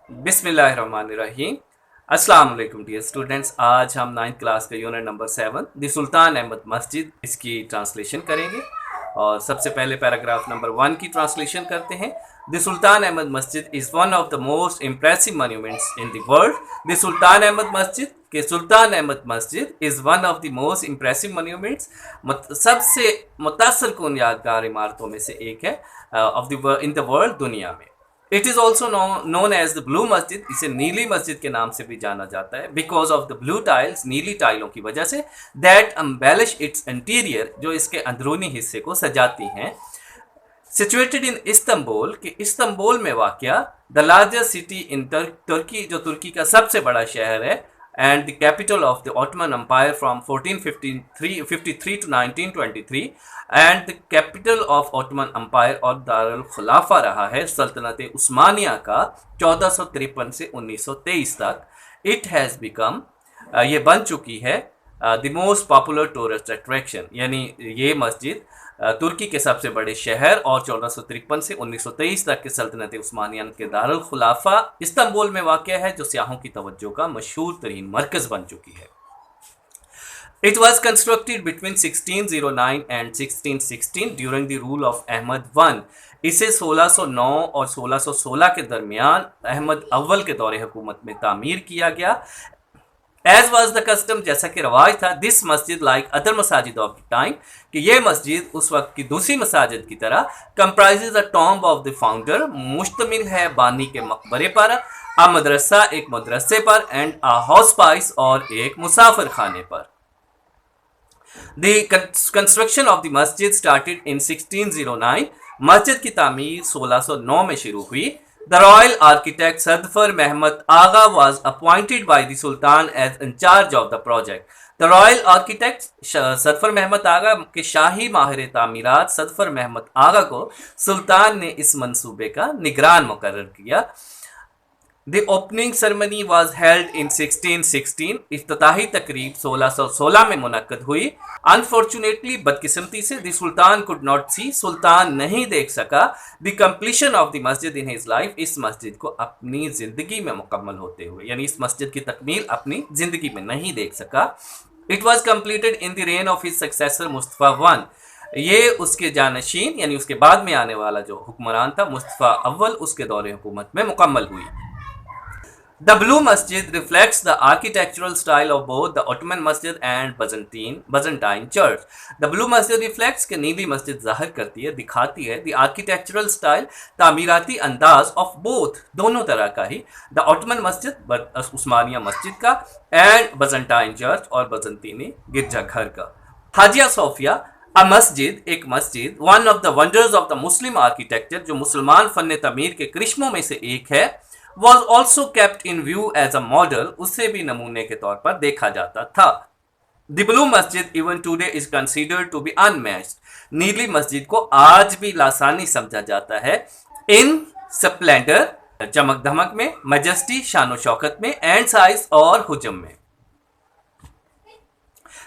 बिस्मिल्लाहिर्रहमानिर्रहीम। अस्सलाम वालेकुम डियर स्टूडेंट्स। आज हम 9th क्लास का unit number 7 the Sultan Ahmed Masjid इसकी ट्रांसलेशन करेंगे। और सबसे पहले पैराग्राफ नंबर 1 की ट्रांसलेशन करते हैं। The Sultan Ahmed Masjid is one of the most impressive monuments in the world. The Sultan Ahmed Masjid के Sultan Ahmed Masjid is one of the most impressive monuments, सबसे मुतासर कुन यादगार इमारतों में से एक है of the in the world, दुनिया में। It is also known as the blue Masjid, इसे नीली मस्जिद के नाम से भी जाना जाता है, because of the blue tiles, नीली टाइलों की वजह से, दैट एम्बेलिश इट्स इंटीरियर, जो इसके अंदरूनी हिस्से को सजाती हैं। सिचुएटेड इन इस्तंबुल, कि इस्तंबुल में वाक़या, द लार्जेस्ट सिटी इन तुर्की, जो तुर्की का सबसे बड़ा शहर है, and the capital of the Ottoman Empire from 1453 to 1923, and the capital of Ottoman Empire और दारुल खुलाफा रहा है सल्तनत उस्मानिया का 1453 से 1923 तक। इट हैज़ बिकम, ये बन चुकी है the most popular tourist attraction, यानी ये मस्जिद तुर्की के सबसे बड़े शहर और 1453 से 1923 तक के सल्तनत उस्मानिया के दारुल खुलाफा इस्तांबुल में वाक़या है, जो सियाहों की तवज्जो का मशहूर तरीन मरकज़ बन चुकी है। It was constructed between 1609 and 1616 during the rule of Ahmad I. इसे 1609 और 1616 के दरमियान अहमद अव्वल के दौरे हुकूमत में तामीर किया गया। एज वाज द कस्टम, जैसा कि रवाज था, दिस मस्जिद like other Masajid of the time, कि यह मस्जिद उस वक्त की दूसरी मसाजिद की तरह comprises a tomb of the founder, मुश्तमिल है बानी के मकबरे पर, अ मदरसा, एक मदरसे पर, एंड अ हाउस पाइस, और एक मुसाफिर खाने पर। द कंस्ट्रक्शन ऑफ द मस्जिद स्टार्टेड इन 1609, मस्जिद की तामीर 1609 में शुरू हुई। The royal architect Sadfar Mehmet Agha was appointed by the Sultan as in charge of the project. The royal architect सदफर Mehmed Agha के शाही माहिर तामीरात सदफर महमद आगा को सुल्तान ने इस मंसूबे का निगरान मुकर्रर किया। The opening ceremony was held in 1616. इफ्तिताही तकरीब 1616 में मुनक्कद हुई। Unfortunately, बदकिस्मती से, the Sultan could not see, सुल्तान नहीं देख सका, the completion of the masjid in his life, इस मस्जिद को अपनी ज़िंदगी में मुकम्मल होते हुए, यानी इस मस्जिद की तकमील अपनी ज़िंदगी में नहीं देख सका। It was completed in the reign of his successor Mustafa I. ये उसके जानशीन, यानी उसके बाद में आने वाला जो हुक्मरान था मुस्तफ़ा अव्वल, उसके दौरे हुकूमत में मुकम्मल हुई। The Blue Masjid reflects the architectural style of both the Ottoman Masjid and Byzantine Church. The Blue Masjid reflects, कि नीली मस्जिद जाहिर करती है, दिखाती है, the architectural style, तामीराती अंदाज of both, दोनों तरह का ही, the Ottoman Masjid, उस्मानिया मस्जिद का, and Byzantine Church, और बजंतीनी गिरजाघर का। हाजिया सोफिया, अ मस्जिद, एक मस्जिद, one of the wonders of the Muslim architecture, जो मुसलमान फन तमीर के करिश्मों में से एक है, was also kept in view as a model, उसे भी नमूने के तौर पर देखा जाता था। The Blue Masjid even today is considered to be unmatched. नीली मस्जिद को आज भी लासानी समझा जाता है, in splendor, चमक धमक में, majesty, शानो शौकत में, and size, और हुजम में।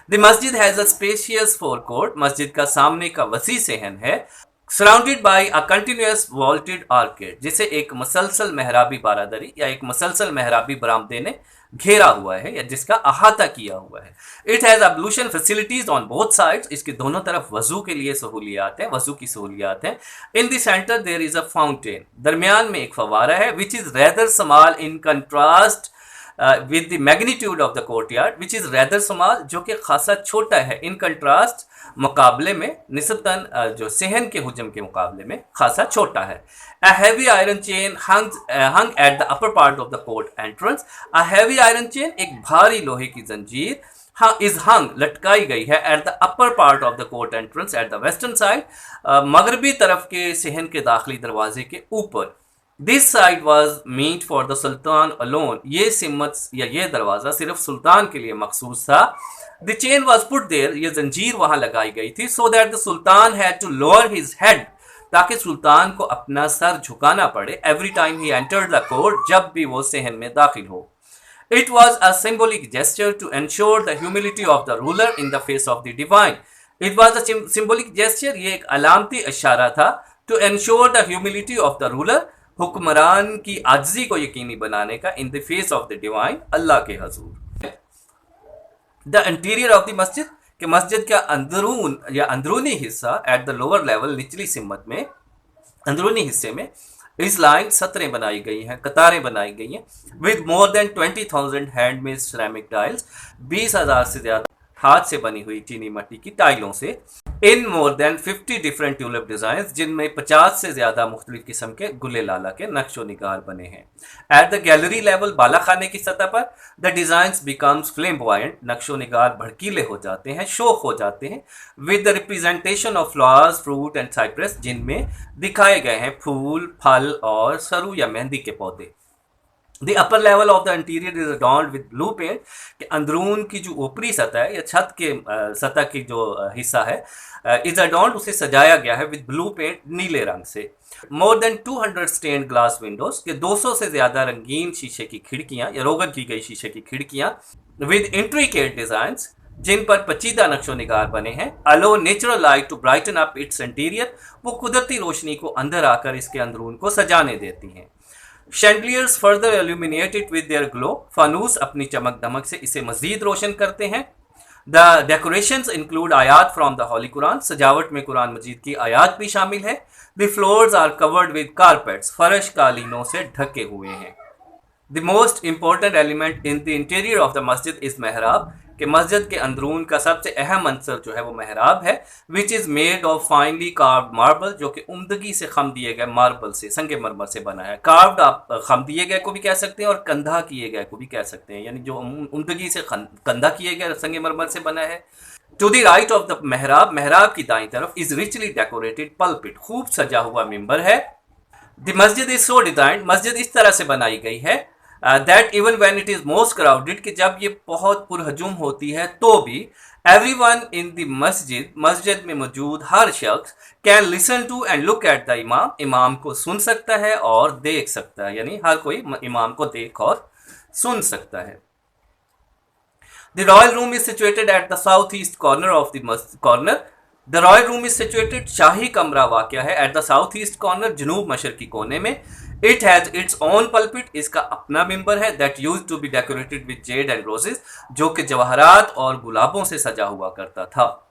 The masjid has a spacious forecourt, मस्जिद का सामने का वसी सहन है, surrounded by a continuous vaulted arcade, जिसे एक मुसलसल मेहराबी बारादरी या एक मुसलसल मेहराबी बरामदे ने घेरा हुआ है या जिसका अहाता किया हुआ है। It has ablution facilities on both sides, इसके दोनों तरफ वजू के लिए सहूलियात हैं, वजू की सहूलियात हैं। In the centre there is a fountain, दरमियान में एक फवारा है, which is rather small in contrast with the magnitude of the courtyard, which is rather small, जो कि खासा छोटा है, इन कंट्रास्ट, मुकाबले में, निस्बतन जो सहन के हुजम के मुकाबले में खासा छोटा है। A heavy iron chain hung at the upper part of the court entrance. A heavy iron chain, एक भारी लोहे की जंजीर, is hung, लटकाई गई है, at the upper part of the court entrance at the western side, मगरबी तरफ के सहन के दाखिली दरवाजे के ऊपर। This side was meant for the sultan alone. ये सिमत या ये दरवाज़ा सिर्फ सुल्तान के लिए मखसूस था। The chain was put there, ये जंजीर वहाँ लगाई गई थी, so that the sultan had to lower his head, ताकि सुल्तान को अपना सर झुकाना पड़े, every time he entered the court, जब भी वो सहन में दाखिल हो। It was a symbolic gesture to ensure the humility of the ruler in the face of the divine. It was a symbolic gesture, ये एक अलामती इशारा था, to ensure the humility of the ruler, हुक्मरान की आजिज़ी को यकीनी बनाने का in the face of the divine, अल्लाह के हजूर। द इंटीरियर ऑफ द मस्जिद, कि मस्जिद का अंदरून या अंदरूनी हिस्सा एट द लोअर लेवल, निचली सिमत में अंदरूनी हिस्से में इस लाइन सतरें बनाई गई हैं, कतारें बनाई गई हैं, with more than 20,000 handmade ceramic tiles, 20,000 से ज्यादा हाथ से बनी हुई चीनी मिट्टी की टाइलों से, in more than 50 different tulip design, जिनमें 50 से ज्यादा मुख्तलिफ किस्म के गुले लाला के नक्शो निगार बने हैं। एट द गैलरी लेवल, बाला खाने की सतह पर, द डिजाइन्स बिकम्स फ्लेम्बॉयंट, नक्शो निगार भड़कीले हो जाते हैं, शोक हो जाते हैं, with the representation of flowers, fruit and cypress, जिनमें दिखाए गए हैं फूल, फल और सरू या मेहंदी के पौधे। The upper level of the interior is adorned with blue paint, कि अंदरून की जो ऊपरी सतह है या छत के सतह की जो हिस्सा है इज adorned, उसे सजाया गया है विद ब्लू पेंट, नीले रंग से। More than 200 stained glass windows, के 200 से ज्यादा रंगीन शीशे की खिड़कियां या रोगन की गई शीशे की खिड़कियां, विद इंट्रिकेट डिजाइंस, जिन पर पचीदा नक्शो निगार बने हैं, allow natural light to brighten up its interior, वो कुदरती रोशनी को अंदर आकर इसके अंदरून को सजाने देती हैं। Chandeliers further illuminate it with their glow, फानूस अपनी चमक दमक से इसे मजीद रोशन करते हैं। The decorations include आयात from the Holy Quran, सजावट में कुरान मजीद की आयात भी शामिल है। The floors are covered with carpets, फर्श कालीनों से ढके हुए हैं। The most important element in the interior of the masjid is मेहराब, कि मस्जिद के अंदरून का सबसे अहम अंसर जो है वो मेहराब है, which is made of finally carved marble, जो कि उम्दगी से खम दिए गए मार्बल से, संगे मरमर से बना है। कार्व्ड आप खम दिए गए को भी कह सकते हैं और कंधा किए गए को भी कह सकते हैं, यानी जो उम्दगी से कंधा किए गए संगे मरमर से बना है। To the right of the mihrab, मेहराब की दाईं तरफ इज रिचली डेकोरेटेड पल्पिट, खूब सजा हुआ मिंबर है। द मस्जिद इज सो डिजाइन्ड, मस्जिद इस तरह से बनाई गई है that even when it is most crowded, कि जब ये बहुत पुरहजुम होती है तो भी एवरीवन इन द मस्जिद, मस्जिद में मौजूद हर शख्स can listen to and look at the imam, इमाम को सुन सकता है और देख सकता है, यानी हर कोई इमाम को देख और सुन सकता है। The royal room is situated at the south east corner of the royal room is situated, शाही कमरा वाक़या है at the south east corner, जनूब मशरकी कोने में। It has its own pulpit, इसका अपना मिंबर है, that used to be decorated with jade and roses, जो कि जवाहरात और गुलाबों से सजा हुआ करता था।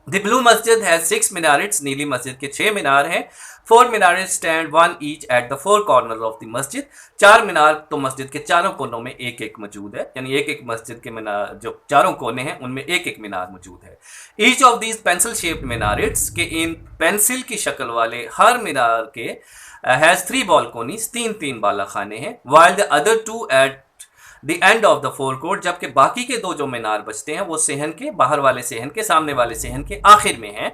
The blue masjid has 6 minarets, नीली मस्जिद के 6 मीनार हैं। 4 minarets stand 1 each at the 4 corner of the masjid, 4 मीनार तो मस्जिद के चारों कोनों में एक एक मौजूद है, यानी एक एक मस्जिद के मीनार जो चारों कोने हैं उनमें एक एक मीनार मौजूद है। Each of these pencil shaped minarets, के इन पेंसिल की शक्ल वाले हर मीनार के हैज 3 बालकोनीज, 3 बाला खाने हैं। While the other 2 at the end of the four court, जबकि बाकी के 2 जो मीनार बचते हैं वो सेहन के बाहर वाले सेहन के, सामने वाले सेहन के आखिर में हैं।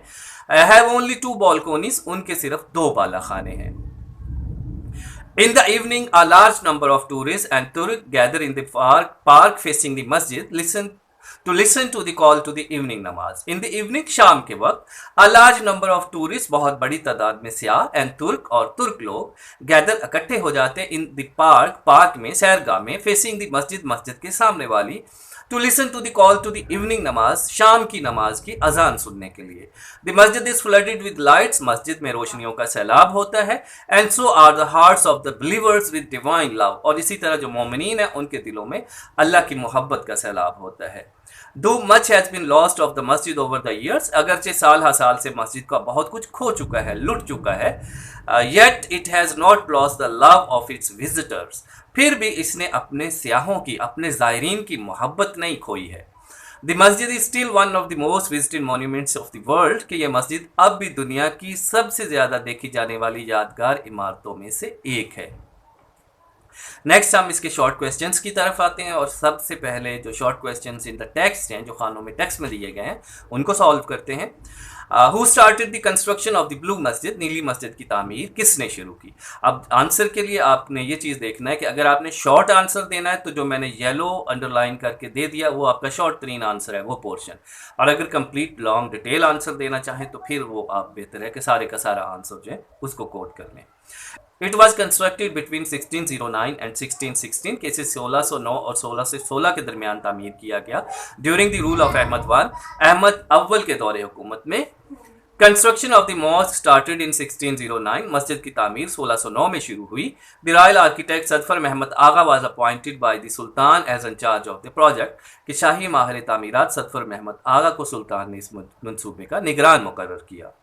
हैव ओनली 2 बालकोनीज, उनके सिर्फ 2 बाला खाने हैं। In the evening, a large number of tourists and Turk gather in the park facing the masjid, listen to the call to the evening namaz. In the evening, शाम के वक्त, a large number of tourists, बहुत बड़ी तादाद में सियाह and तुर्क और तुर्क लोग गैदर इकट्ठे हो जाते हैं in the पार्क में, सैरगाह में, facing the मस्जिद के सामने वाली, to listen to the call to the evening नमाज, शाम की नमाज की अजान सुनने के लिए। The masjid is flooded with lights, मस्जिद में रोशनियों का सैलाब होता है। And so are the hearts of the believers with divine love, और इसी तरह जो मोमिनीन हैं उनके दिलों में अल्लाह की मोहब्बत का सैलाब होता है। Though much has been lost of the masjid over the years, अगरचे साल हा साल से मस्जिद का बहुत कुछ खो चुका है, लुट चुका है, yet it has not lost the love of its visitors, फिर भी इसने अपने सियाहों की, अपने ज़ायरीन की मोहब्बत नहीं खोई है। The masjid is still one of the most visited monuments of the world, कि यह मस्जिद अब भी दुनिया की सबसे ज़्यादा देखी जाने वाली यादगार इमारतों में से एक है। नेक्स्ट हम इसके शॉर्ट क्वेश्चंस की तरफ आते हैं और सबसे पहले जो short questions in the text हैं, जो खानों में टेक्स्ट में दिए गए हैं, उनको सॉल्व करते हैं। Who started the construction of the blue मस्जिद, नीली मस्जिद की तामीर किसने शुरू की? अब आंसर के लिए आपने ये चीज़ देखना है कि अगर आपने शॉर्ट आंसर देना है तो जो मैंने येलो अंडरलाइन करके दे दिया वो आपका शॉर्ट तरीन आंसर है, वो पोर्शन। और अगर कंप्लीट लॉन्ग डिटेल आंसर देना चाहें तो फिर वो आप बेहतर है कि सारे का सारा आंसर जो है उसको कोट कर लें। It was constructed between 1609 and 1616, कि इसे 1609 और 1616 के दरमियान तामीर किया गया। During the rule of Ahmed I, Ahmed अव्वल के दौरे हुकूमत में। Construction of the mosque started in 1609, मस्जिद की तामीर 1609 में शुरू हुई। The royal architect Sedefkar Mehmed Agha was appointed by the sultan as in charge of the project, कि शाही माहिर तामीरात सदफर महमद आगा को सुल्तान ने इस मंसूबे का निगरान मुकर्रर किया।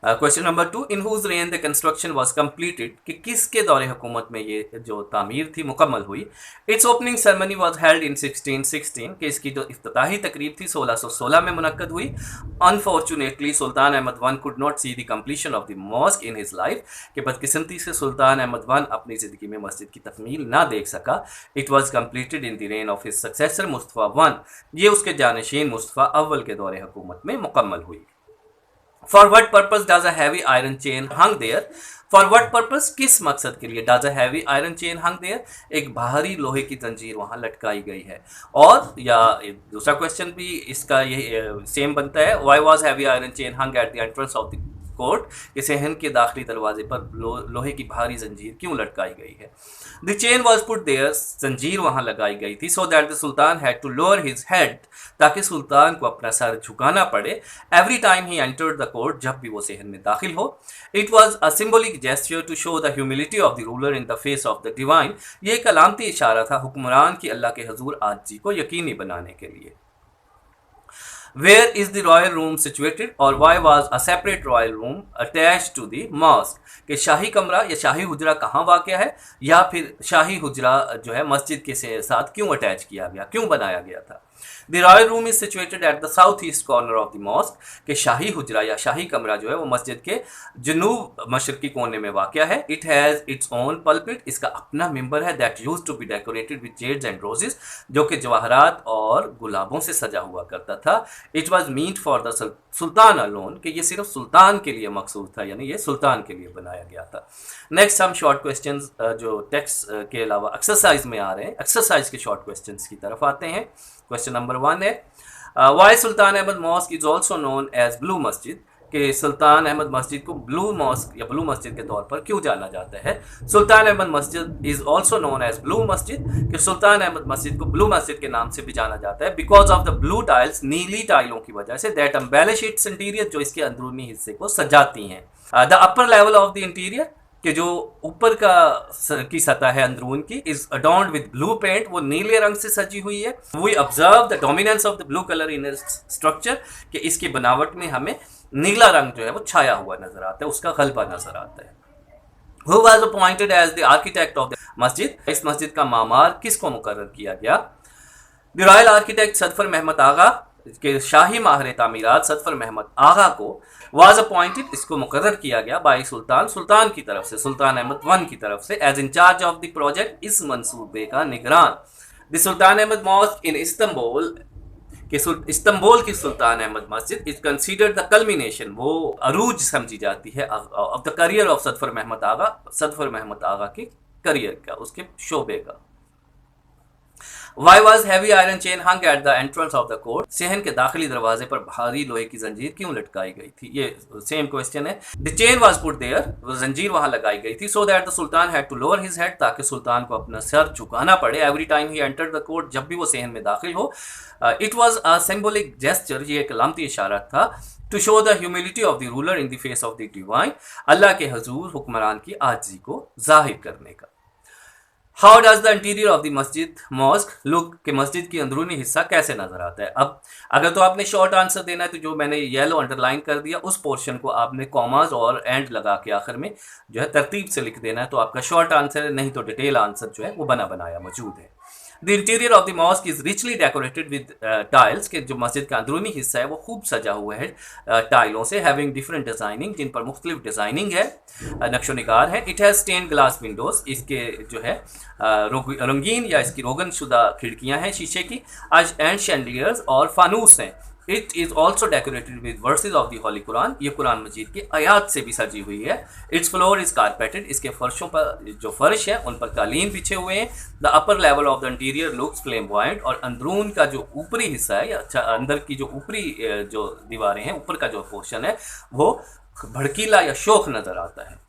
Question number 2, in whose reign the construction was completed, कि किसके दौरे हुकूमत में ये जो तामीर थी मुकम्मल हुई। It's opening ceremony was held in 1616, कि इसकी जो इफ्तिताही तकरीब थी 1616 में मुनक्कद हुई। Unfortunately Sultan Ahmed one could not see the completion of the mosque in his life, कि बदकिस्मती से सुल्तान अहमद वन अपनी ज़िंदगी में मस्जिद की तकमील ना देख सका। It was completed in the reign of his successor Mustafa one, ये उसके जानशीन मुस्तफ़ा अव्वल के दौरे हुकूमत में मुकम्मल हुई। For what purpose does a heavy iron chain hung there? For what purpose, किस मकसद के लिए does a heavy iron chain hung there? एक भारी लोहे की जंजीर वहाँ लटकाई गई है। और या दूसरा क्वेश्चन भी इसका ये सेम बनता है, why was heavy iron chain hung at the entrance of the court, कि सहन के दाखिली दरवाजे पर लोहे की भारी जंजीर क्यों लटकाई गई है। The chain was put there, जंजीर वहां लगाई गई थी, so that the sultan had to lower his head, ताकि सुल्तान को अपना सर झुकाना पड़े, every time he entered the court, जब भी वो सहन में दाखिल हो। It was a symbolic gesture to show the humility of the ruler in the face of the divine, ये एक अलामती इशारा था हुक्मरान की अल्लाह के हजूर आजी को यकीनी बनाने के लिए। Where is the royal room situated, और why was a separate royal room attached to the mosque, कि शाही कमरा या शाही हुजरा कहाँ वाक़या है, या फिर शाही हुजरा जो है मस्जिद के साथ क्यों अटैच किया गया, क्यों बनाया गया था। The royal room is situated at the south east corner of the mask, कि शाही हुजरा या शाही कमरा जो है वो मस्जिद के जनूब मशरकी कोने में वाक़या है। It has its own pulpit, इसका अपना मिंबर है, that used to be decorated with jades and roses, जो कि जवाहरात और गुलाबों से सजा हुआ करता था। It was meant for the sultan alone, कि ये सिर्फ सुल्तान के लिए मखसूस था, यानी ये सुल्तान के लिए बनाया गया था। नेक्स्ट हम शॉर्ट क्वेश्चंस जो टेक्स्ट के अलावा एक्सरसाइज में आ रहे हैं, एक्सरसाइज के शॉर्ट क्वेश्चंस की तरफ आते हैं। क्वेश्चन नंबर 1 है, why Sultan Ahmed mosque is also known as blue मस्जिद, कि सुल्तान अहमद मस्जिद को ब्लू मॉस्क या ब्लू मस्जिद के तौर पर क्यों जाना जाता है। सुल्तान अहमद मस्जिद is also known as blue मस्जिद, कि सुल्तान अहमद मस्जिद को ब्लू मस्जिद के नाम से भी जाना जाता है, because of the blue tiles, नीली टाइलों की वजह से, दैट एम्बेलिश इट्स इंटीरियर, जो इसके अंदरूनी हिस्से को सजाती हैं। The upper level of the interior, कि जो ऊपर की सतह है अंदरून की, is adorned with blue paint, वो नीले रंग से सजी हुई है। We observe the dominance of the blue colour in structure, कि इसकी बनावट में हमें नीला रंग जो है वो छाया हुआ नजर आता है, उसका गलबा नजर आता है। Who was appointed as the architect of the मस्जिद, इस मस्जिद का मामार किसको मुकर्रर किया गया। The royal architect Sedefkar Mehmed Agha, के शाही माहिर तामीरात सदफर महमद आगा को वाज अपॉइंटेड, इसको मुकर्रर किया गया बाई सुल्तान, सुल्तान की तरफ से, सुल्तान अहमद वन की तरफ से, as in charge of the project, इस मंसूबे का निगरान। The Sultan Ahmed mosque in Istanbul, कि इस्तांबुल की सुल्तान अहमद मस्जिद इज कंसीडर्ड द कल्मिनेशन, वो अरूज समझी जाती है of the career of Sedefkar Mehmed Agha, Sedefkar Mehmed Agha के करियर का, उसके शोबे का। Why was heavy iron chain hung at the entrance of the court? सहन के दाखिली दरवाजे पर भारी लोहे की जंजीर क्यों लटकाई गई थी, ये सेम क्वेश्चन है। The chain was put there, वो जंजीर वहां लगाई गई थी, so that the sultan had to lower his head, ताकि सुल्तान को अपना सर झुकाना पड़े, every time he entered the court, जब भी वो सहन में दाखिल हो। It was a symbolic gesture, ये एक अलामती इशारा था, to show the humility of the ruler in the face of the divine, अल्लाह के हजूर हुक्मरान की आजिज़ी को जाहिर करने का। How does the interior of the मस्जिद मॉस्क लुक, के मस्जिद की अंदरूनी हिस्सा कैसे नजर आता है। अब अगर तो आपने शॉर्ट आंसर देना है, तो जो मैंने येलो अंडरलाइन कर दिया उस पोर्शन को आपने कॉमास और एंड लगा के आखिर में जो है तरतीब से लिख देना है, तो आपका शॉर्ट आंसर है, नहीं तो डिटेल आंसर जो है वो बना बनाया मौजूद है। The interior of the mask is richly decorated with tiles, के जो मस्जिद का अंदरूनी हिस्सा है वो खूब सजा हुआ है टाइलों से, हैविंग डिफरेंट डिजाइनिंग, जिन पर मुख्तलिफ डिजाइनिंग है, नक्शो निगार है। It has stained glass windows, इसके जो है रंगीन या इसकी रोगन शुदा खिड़कियां हैं शीशे की, एंड शैंडलियर्स और फानूस हैं। It is also decorated with versus of the Holi Quran, ये कुरान मजीद की आयात से भी सजी हुई है। इट्स फ्लोर इज कारपेटेड, इसके फर्शों पर जो फर्श है उन पर कालीन बिछे हुए हैं। The upper level of the interior looks flamboyant, और अंदरून का जो ऊपरी हिस्सा है, या अच्छा अंदर की जो ऊपरी जो दीवारें हैं, ऊपर का जो पोर्शन है वो भड़कीला या शोख नजर आता है।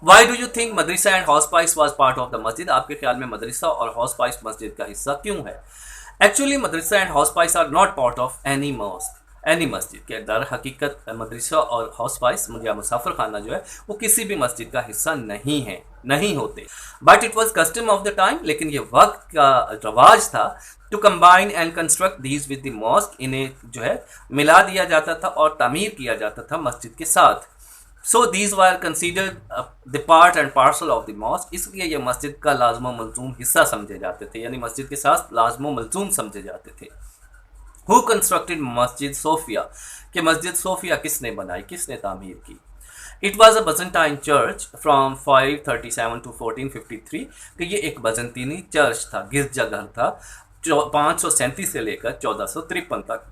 Why do you think Madrasa and house spice was part of the मस्जिद, आपके ख्याल में मदरसा और हाउस स्पाइस मस्जिद का हिस्सा क्यों है। Actually, madrasa and house spice are not part of any mosque. Any मस्जिद के दर हकीकत मदरसा और हाउस वाइस या मुसाफिर खाना जो है वो किसी भी मस्जिद का हिस्सा नहीं है, नहीं होते। But it was custom of the time, लेकिन ये वक्त का रवाज था to combine and construct these with the mosque, इन्हें जो है मिला दिया जाता था और तामीर किया जाता था मस्जिद के साथ। So these were considered the part and parcel of the mask, इसलिए ये मस्जिद का लाजमो मलजूम हिस्सा समझे जाते थे, यानी मस्जिद के साथ लाजमो मलजूम समझे जाते थे। हु कंस्ट्रक्टेड मस्जिद सोफिया, कि मस्जिद सोफिया किसने बनाई, किसने तामीर की। It was a Byzantine church from 537 to 1453, कि ये एक बजंतीनी चर्च था, गिरजाघर था 537 से लेकर 1453 तक।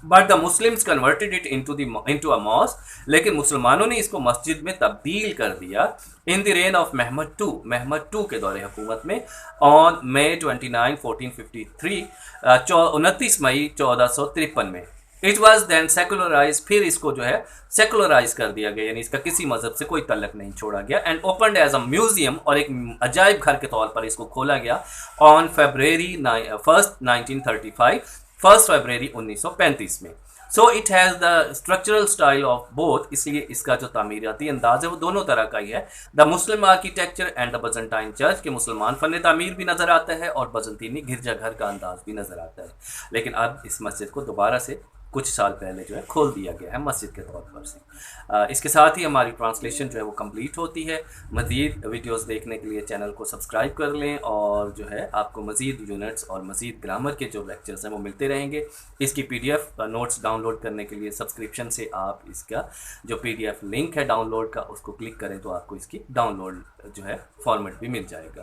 But the Muslims converted it into a mosque, लेकिन मुसलमानों ने इसको मस्जिद में तब्दील कर दिया in the reign of Mehmed two के दौरे हुकूमत में, ऑन May 29, 1453, 29 मई 1453 में। इट वॉज देन सेकुलराइज, फिर इसको जो है सेकुलराइज कर दिया गया, यानी इसका किसी मजहब से कोई तल्लक नहीं छोड़ा गया, and opened as a museum, और एक अजायब घर के तौर पर इसको खोला गया ऑन February 1, 1935, 1 फरवरी 1935 में। So it has the structural style of both, इसलिए इसका जो तामीराती अंदाज है वो दोनों तरह का ही है, the Muslim architecture and the Byzantine church, के मुसलमान फन तामीर भी नज़र आता है और बजंतीनी गिरजाघर का अंदाज भी नज़र आता है। लेकिन अब इस मस्जिद को दोबारा से कुछ साल पहले जो है खोल दिया गया है मस्जिद के तौर पर से। इसके साथ ही हमारी ट्रांसलेशन जो है वो कंप्लीट होती है। मज़ीद वीडियोस देखने के लिए चैनल को सब्सक्राइब कर लें, और जो है आपको मज़ीद यूनिट्स और मज़ीद ग्रामर के जो लेक्चर्स हैं वो मिलते रहेंगे। इसकी PDF नोट्स डाउनलोड करने के लिए सब्सक्रिप्शन से आप इसका जो PDF लिंक है डाउनलोड का, उसको क्लिक करें तो आपको इसकी डाउनलोड जो है फॉर्मेट भी मिल जाएगा।